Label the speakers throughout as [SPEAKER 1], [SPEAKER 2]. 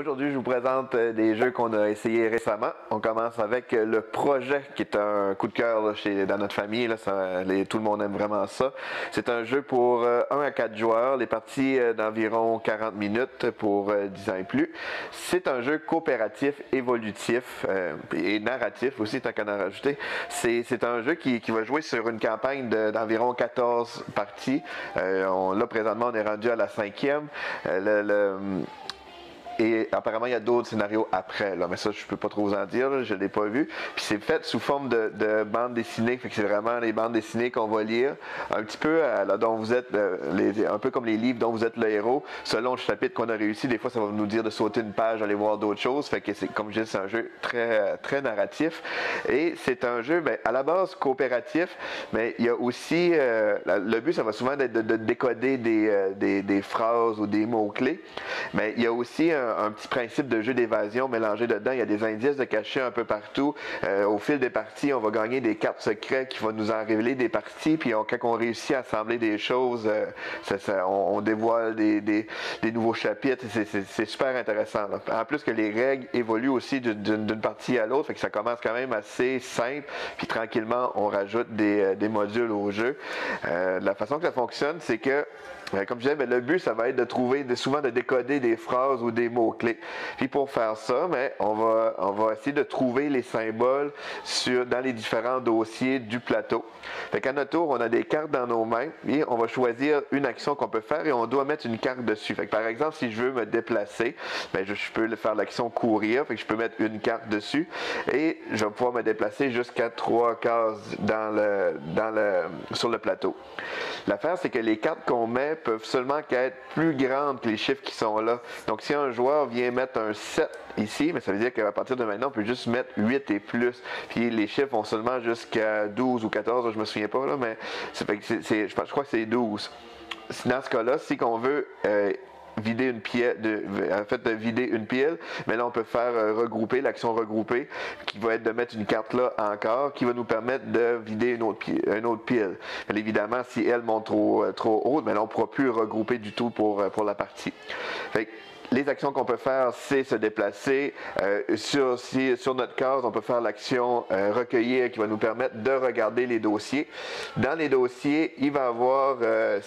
[SPEAKER 1] Aujourd'hui, je vous présente des jeux qu'on a essayés récemment. On commence avec le projet qui est un coup de cœur là, dans notre famille. Là, tout le monde aime vraiment ça. C'est un jeu pour 1 à 4 joueurs, les parties d'environ 40 minutes pour 10 ans et plus. C'est un jeu coopératif, évolutif et narratif aussi, tant qu'à en rajouter. C'est un jeu qui va jouer sur une campagne d'environ 14 parties. Là, présentement, on est rendu à la 5e. Et apparemment, il y a d'autres scénarios après, là, mais ça, je peux pas trop vous en dire, là, je ne l'ai pas vu. Puis c'est fait sous forme de bande dessinée, fait que c'est vraiment les bandes dessinées qu'on va lire, un petit peu là, dont vous êtes, un peu comme les livres dont vous êtes le héros. Selon le chapitre qu'on a réussi, des fois, ça va nous dire de sauter une page, d'aller voir d'autres choses. Fait que c'est, comme je dis, c'est un jeu très narratif. Et c'est un jeu, à la base, coopératif, mais il y a aussi, le but, ça va souvent être de décoder des phrases ou des mots-clés, mais il y a aussi un petit principe de jeu d'évasion mélangé dedans. Il y a des indices de cachés un peu partout. Au fil des parties, on va gagner des cartes secrètes qui vont nous en révéler des parties. Puis quand on réussit à assembler des choses, on dévoile des nouveaux chapitres. C'est super intéressant. Là. En plus que les règles évoluent aussi d'une partie à l'autre. Fait que ça commence quand même assez simple. Puis tranquillement, on rajoute des modules au jeu. La façon que ça fonctionne, c'est que comme je disais, le but, ça va être de trouver, souvent de décoder des phrases ou des mots-clés. Puis pour faire ça, on va essayer de trouver les symboles dans les différents dossiers du plateau. Fait qu'à notre tour, on a des cartes dans nos mains et on va choisir une action qu'on peut faire et on doit mettre une carte dessus. Fait que par exemple, si je veux me déplacer, je peux faire l'action courir, fait que je peux mettre une carte dessus et je vais pouvoir me déplacer jusqu'à 3 cases sur le plateau. L'affaire, c'est que les cartes qu'on met peuvent seulement être plus grandes que les chiffres qui sont là. Donc, si un joueur vient mettre un 7 ici, mais ça veut dire qu'à partir de maintenant, on peut juste mettre 8 et plus. Puis les chiffres vont seulement jusqu'à 12 ou 14, je me souviens pas, là, mais je crois que c'est 12. Dans ce cas-là, si on veut vider une pile, mais là on peut faire regrouper, l'action regrouper, qui va être de mettre une carte là encore, qui va nous permettre de vider une autre pile. Mais évidemment, si elle monte trop haute, mais là on ne pourra plus regrouper du tout pour la partie. Fait que, les actions qu'on peut faire, c'est se déplacer. Sur notre case, on peut faire l'action recueillir qui va nous permettre de regarder les dossiers. Dans les dossiers, il va y avoir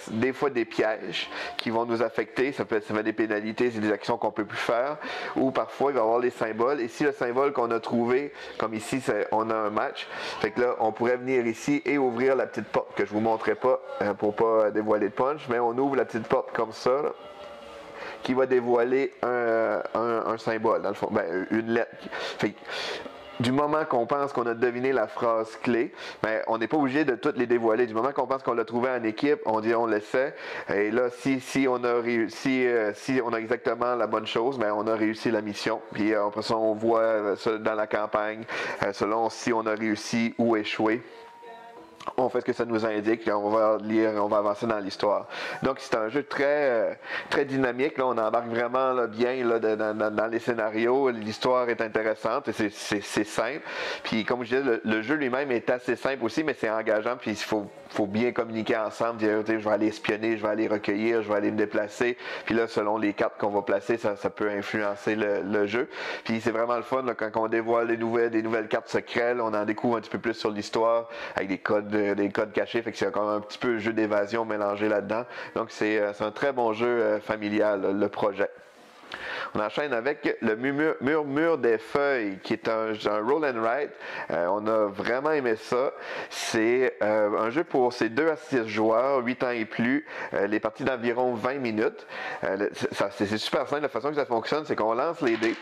[SPEAKER 1] des fois des pièges qui vont nous affecter. Ça peut être des pénalités, c'est des actions qu'on ne peut plus faire. Ou parfois, il va y avoir des symboles. Et si le symbole qu'on a trouvé, comme ici, on a un match, fait que là, on pourrait venir ici et ouvrir la petite porte que je ne vous montrerai pas pour ne pas dévoiler de punch, mais on ouvre la petite porte comme ça, là, qui va dévoiler un symbole, dans le fond, une lettre. Fait, du moment qu'on pense qu'on a deviné la phrase clé, on n'est pas obligé de toutes les dévoiler. Du moment qu'on pense qu'on l'a trouvé en équipe, on dit on le sait. Et là, si on a exactement la bonne chose, on a réussi la mission. Puis après ça, on voit ça dans la campagne, selon si on a réussi ou échoué. On fait ce que ça nous indique et on va lire, on va avancer dans l'histoire. Donc c'est un jeu très dynamique. Là, on embarque vraiment bien dans les scénarios. L'histoire est intéressante et c'est simple. Puis comme je disais, le jeu lui-même est assez simple aussi, mais c'est engageant. Puis il faut bien communiquer ensemble. Dire, je vais aller espionner, je vais aller recueillir, je vais aller me déplacer. Puis là, selon les cartes qu'on va placer, ça peut influencer le jeu. Puis c'est vraiment le fun là, quand on dévoile des nouvelles cartes secrètes. Là, on en découvre un petit peu plus sur l'histoire avec des codes cachés. Fait que c'est encore un petit peu un jeu d'évasion mélangé là-dedans. Donc c'est un très bon jeu familial, le projet. On enchaîne avec le Murmure des feuilles, qui est un roll and write. On a vraiment aimé ça. C'est un jeu pour ces 2 à 6 joueurs, 8 ans et plus. Les parties d'environ 20 minutes. C'est super simple. La façon que ça fonctionne, c'est qu'on lance les dés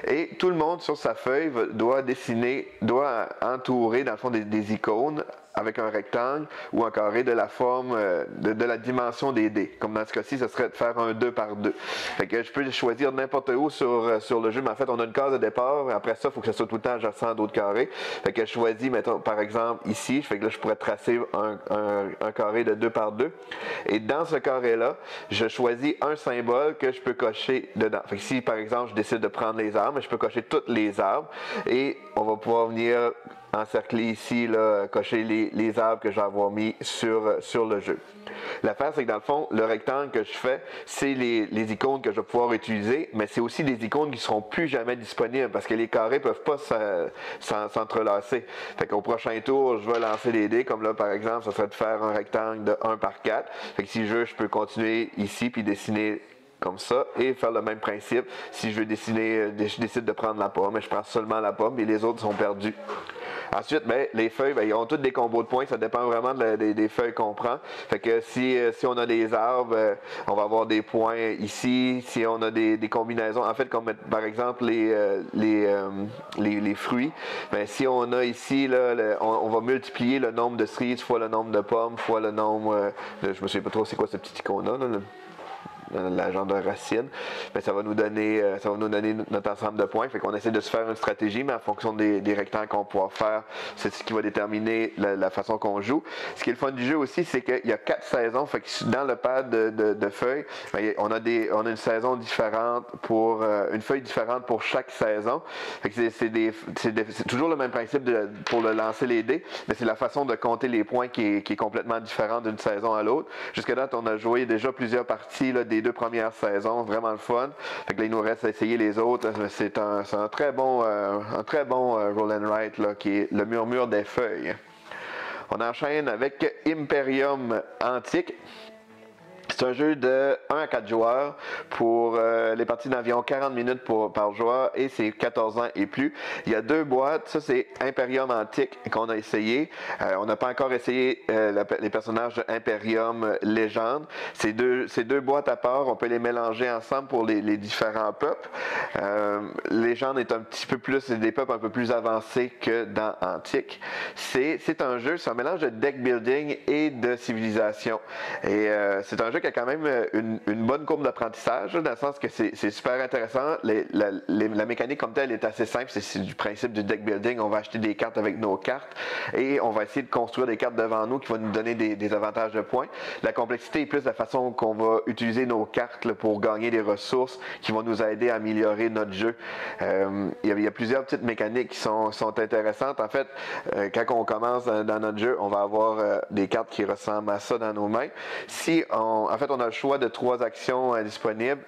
[SPEAKER 1] et tout le monde sur sa feuille doit entourer dans le fond des icônes avec un rectangle ou un carré de la forme de la dimension des dés. Comme dans ce cas-ci, ce serait de faire un 2 par 2. Fait que je peux choisir n'importe où sur le jeu, mais en fait, on a une case de départ. Après ça, il faut que ça soit tout le temps adjacent à d'autres carrés. Fait que je choisis, mettons, par exemple, ici. Fait que là, je pourrais tracer un carré de 2 par 2. Et dans ce carré-là, je choisis un symbole que je peux cocher dedans. Fait que si, par exemple, je décide de prendre les arbres, je peux cocher toutes les arbres et on va pouvoir venir encercler ici, là, cocher les arbres que je vais avoir mis sur le jeu. L'affaire, c'est que dans le fond, le rectangle que je fais, c'est les icônes que je vais pouvoir utiliser, mais c'est aussi des icônes qui ne seront plus jamais disponibles parce que les carrés ne peuvent pas s'entrelacer. Fait qu'au prochain tour, je vais lancer des dés, comme là, par exemple, ça serait de faire un rectangle de 1 par 4. Fait que si je peux continuer ici puis dessiner comme ça et faire le même principe. Si je veux dessiner, je décide de prendre la pomme, mais je prends seulement la pomme et les autres sont perdus. Ensuite, les feuilles, ils ont toutes des combos de points, ça dépend vraiment des feuilles qu'on prend. Fait que si on a des arbres, on va avoir des points ici. Si on a des combinaisons, en fait, comme par exemple les fruits, si on a ici, là, on va multiplier le nombre de cerises fois le nombre de pommes, fois le nombre, je me souviens pas trop c'est quoi ce petit icône-là, la genre de racine, mais ça va nous donner notre ensemble de points. Fait qu'on essaie de se faire une stratégie, mais en fonction des rectangles qu'on pourra faire, c'est ce qui va déterminer la façon qu'on joue. Ce qui est le fun du jeu aussi, c'est qu'il y a 4 saisons. Fait que dans le pad de feuilles, on a une saison différente pour une feuille différente pour chaque saison. Fait que c'est toujours le même principe pour le lancer les dés, mais c'est la façon de compter les points qui est complètement différente d'une saison à l'autre. Jusqu'à date, on a joué déjà plusieurs parties là, des 2 premières saisons, vraiment le fun. Fait que là, il nous reste à essayer les autres. C'est un très bon roll and write là, qui est le murmure des feuilles. On enchaîne avec Imperium Antique. C'est un jeu de 1 à 4 joueurs pour les parties d'environ 40 minutes par joueur et c'est 14 ans et plus. Il y a 2 boîtes. Ça, c'est Imperium Antique qu'on a essayé. On n'a pas encore essayé les personnages de Imperium Légende. Ces deux boîtes à part, on peut les mélanger ensemble pour les différents peuples. Légende est un petit peu plus, c'est des peuples un peu plus avancés que dans Antique. C'est un jeu, c'est un mélange de deck building et de civilisation. Et c'est un jeu qui a quand même une bonne courbe d'apprentissage, dans le sens que c'est super intéressant. La mécanique comme telle est assez simple, c'est du principe du deck building. On va acheter des cartes avec nos cartes et on va essayer de construire des cartes devant nous qui vont nous donner des avantages de points. La complexité est plus la façon qu'on va utiliser nos cartes là, pour gagner des ressources qui vont nous aider à améliorer notre jeu. Il y a plusieurs petites mécaniques qui sont intéressantes. En fait, quand on commence dans notre jeu, on va avoir des cartes qui ressemblent à ça dans nos mains. En fait, on a le choix de 3 actions disponibles.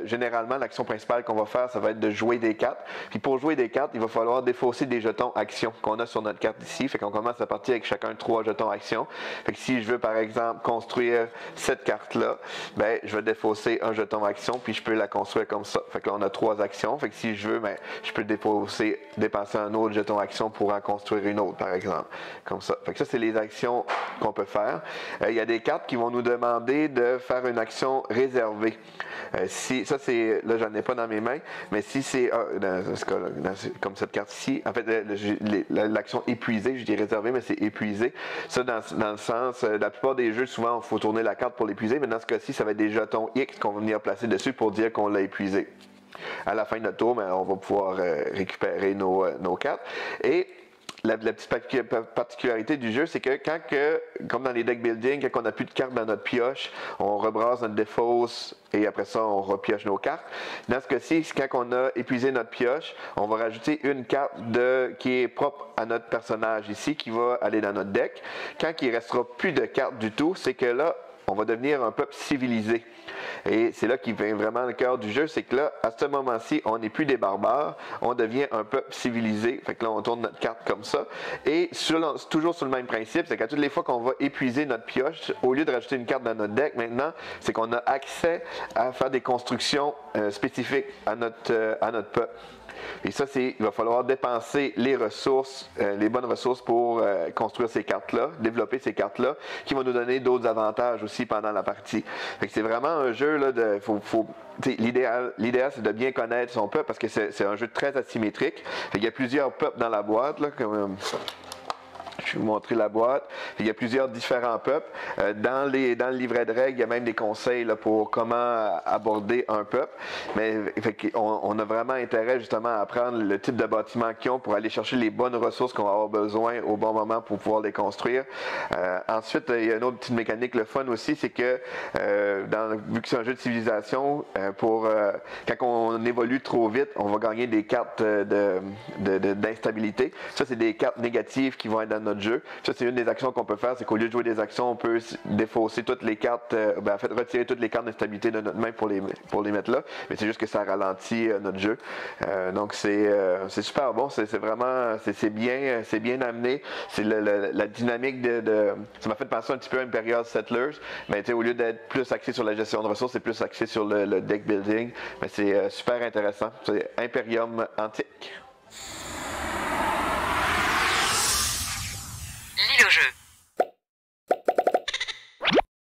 [SPEAKER 1] Généralement l'action principale qu'on va faire, ça va être de jouer des cartes. Puis pour jouer des cartes, il va falloir défausser des jetons actions qu'on a sur notre carte ici. Fait qu'on commence à partir avec chacun 3 jetons actions. Fait que si je veux par exemple construire cette carte-là, je vais défausser un jeton action puis je peux la construire comme ça. Fait que là, on a 3 actions. Fait que si je veux, je peux dépenser un autre jeton action pour en construire une autre, par exemple. Comme ça. Fait que ça, c'est les actions qu'on peut faire. Il y a des cartes qui vont nous demander de faire une action réservée. Là, j'en ai pas dans mes mains, mais si c'est comme cette carte ici, en fait, l'action épuisée, je dis réservée, mais c'est épuisé. Ça, dans le sens, la plupart des jeux, souvent, il faut tourner la carte pour l'épuiser, mais dans ce cas-ci, ça va être des jetons X qu'on va venir placer dessus pour dire qu'on l'a épuisé. À la fin de notre tour, on va pouvoir récupérer nos cartes. Et la petite particularité du jeu, c'est que comme dans les deck building, quand on n'a plus de cartes dans notre pioche, on rebrasse notre défausse et après ça, on repioche nos cartes. Dans ce cas-ci, quand on a épuisé notre pioche, on va rajouter une carte qui est propre à notre personnage ici, qui va aller dans notre deck. Quand il ne restera plus de cartes du tout, c'est que là, on va devenir un peuple civilisé. Et c'est là qu'il vient vraiment le cœur du jeu, c'est que là, à ce moment-ci, on n'est plus des barbares, on devient un peuple civilisé. Fait que là, on tourne notre carte comme ça. Et toujours sur le même principe, c'est qu'à toutes les fois qu'on va épuiser notre pioche, au lieu de rajouter une carte dans notre deck, maintenant, c'est qu'on a accès à faire des constructions spécifiques à notre peuple. Et ça, il va falloir dépenser les ressources, les bonnes ressources pour construire ces cartes-là, développer ces cartes-là, qui vont nous donner d'autres avantages aussi pendant la partie. Fait que c'est vraiment un jeu, là, l'idéal, c'est de bien connaître son peuple parce que c'est un jeu très asymétrique. Fait qu'il y a plusieurs peuples dans la boîte, là, comme je vais vous montrer la boîte. Il y a plusieurs différents peuples. Dans le livret de règles, il y a même des conseils là, pour comment aborder un peuple. Mais on a vraiment intérêt justement à apprendre le type de bâtiment qu'ils ont pour aller chercher les bonnes ressources qu'on va avoir besoin au bon moment pour pouvoir les construire. Ensuite, il y a une autre petite mécanique, le fun aussi, c'est que vu que c'est un jeu de civilisation, quand on évolue trop vite, on va gagner des cartes d'instabilité. Ça, c'est des cartes négatives qui vont être dans notre jeu. Ça, c'est une des actions qu'on peut faire, c'est qu'au lieu de jouer des actions, on peut défausser toutes les cartes, en fait, retirer toutes les cartes d'instabilité de notre main pour les mettre là. Mais c'est juste que ça ralentit notre jeu. Donc, c'est super bon. C'est vraiment, c'est bien amené. C'est la dynamique ça m'a fait penser un petit peu à Imperial Settlers, mais au lieu d'être plus axé sur la gestion de ressources, c'est plus axé sur le deck building. Mais c'est super intéressant. C'est Imperium Antique.
[SPEAKER 2] Lis le jeu.